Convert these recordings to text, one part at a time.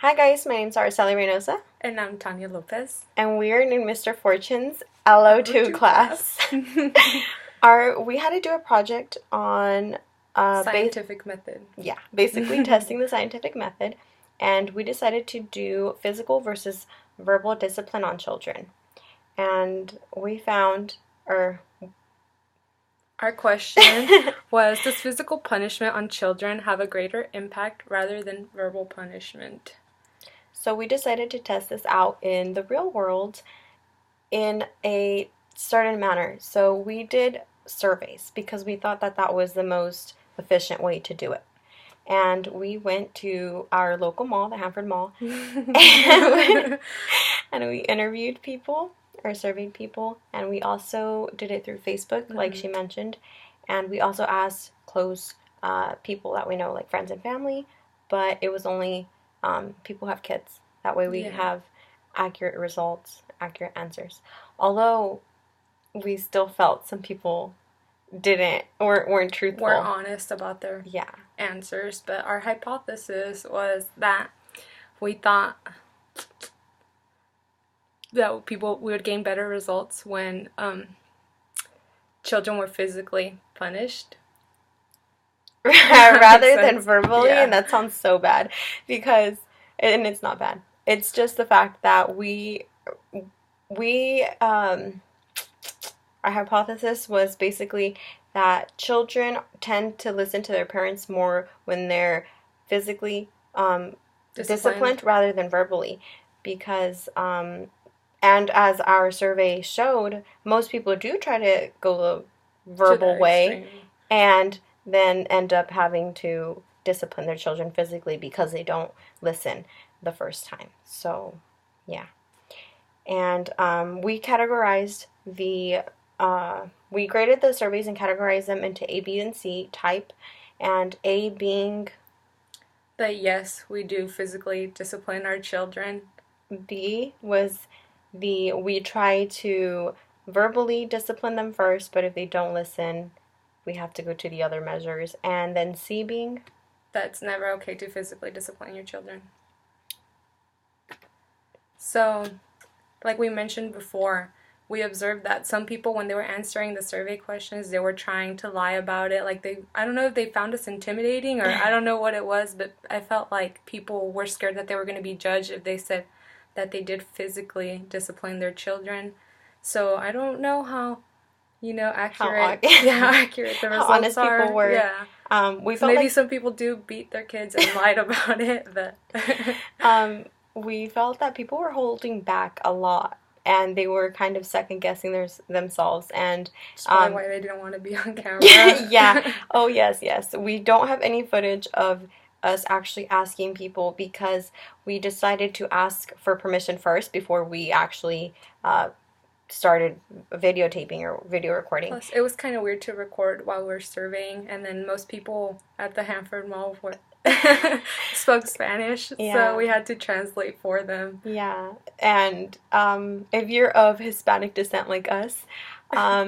Hi guys, my name's Araceli Reynosa. And I'm Tanya Lopez. And we're in Mr. Fortune's LO2 class. We had to do a project on scientific method. Yeah, basically testing the scientific method. And we decided to do physical versus verbal discipline on children. And we found, our question was, does physical punishment on children have a greater impact rather than verbal punishment? So we decided to test this out in the real world in a certain manner. So we did surveys because we thought that that was the most efficient way to do it. And we went to our local mall, the Hanford Mall, and we interviewed people or surveyed people, and we also did it through Facebook, like she mentioned, and we also asked close people that we know, like friends and family, but it was only people who have kids. That way we have accurate results, accurate answers. Although we still felt some people weren't truthful. Weren't honest about their answers, but our hypothesis was that we thought that we would gain better results when children were physically punished rather than verbally, and that sounds so bad and it's not bad. It's just the fact that our hypothesis was basically that children tend to listen to their parents more when they're physically disciplined rather than verbally, because and as our survey showed, most people do try to go the verbal way and then end up having to discipline their children physically because they don't listen the first time. So, yeah. And we categorized we graded the surveys and categorized them into A, B, and C type, and A being that yes, we do physically discipline our children. B was we try to verbally discipline them first, but if they don't listen, we have to go to the other measures. And then C being that's never okay to physically discipline your children. So, like we mentioned before, we observed that some people, when they were answering the survey questions, they were trying to lie about it. Like I don't know if they found us intimidating or I don't know what it was, but I felt like people were scared that they were going to be judged if they said that they did physically discipline their children. So I don't know how, accurate the results how honest are. People were. Yeah. We felt maybe some people do beat their kids and lied about it, but we felt that people were holding back a lot, and they were kind of second-guessing themselves, and that's probably why they didn't want to be on camera. Yeah. Oh, yes. We don't have any footage of us actually asking people because we decided to ask for permission first before we actually started videotaping or video recording. Plus, it was kind of weird to record while we're surveying, and then most people at the Hanford Mall spoke Spanish, so we had to translate for them. Yeah, and if you're of Hispanic descent like us,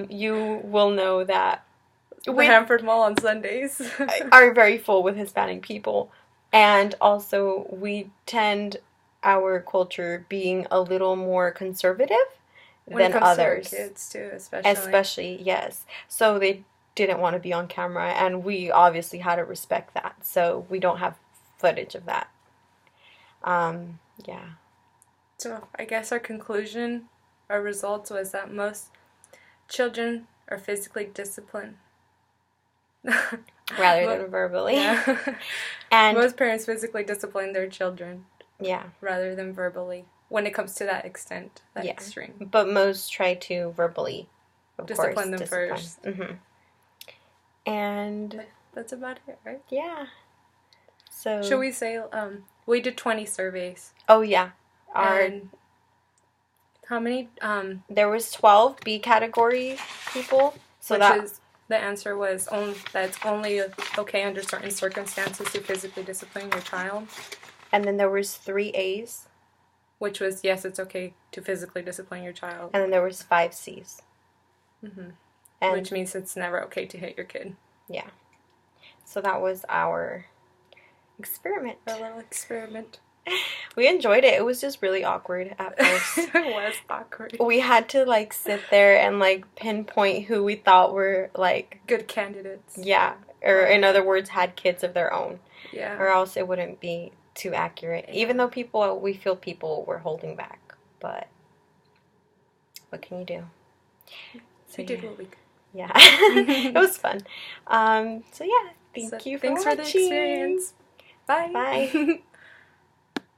you will know that the Hanford Mall on Sundays are very full with Hispanic people, and also we tend our culture being a little more conservative than others. To our kids too, especially yes. So they didn't want to be on camera, and we obviously had to respect that, so we don't have footage of that. So I guess our results was that most children are physically disciplined rather than verbally. And most parents physically discipline their children rather than verbally when it comes to that extent, extreme. But most try to verbally discipline them first. And that's about it, right? Yeah. So should we say we did 20 surveys? Oh yeah. And how many? There was 12 B category people. So the answer was that it's only okay under certain circumstances to physically discipline your child. And then there was 3 A's, which was yes, it's okay to physically discipline your child. And then there was 5 C's. Which means it's never okay to hit your kid. Yeah. So that was our experiment. Our little experiment. We enjoyed it. It was just really awkward at first. It was awkward. We had to like sit there and like pinpoint who we thought were like good candidates. Yeah, or in other words, had kids of their own. Yeah. Or else it wouldn't be too accurate. Yeah. Even though we feel people were holding back, but what can you do? So we did what we could. Yeah, it was fun. So yeah, thank you for thanks watching. For the experience. Bye. Bye.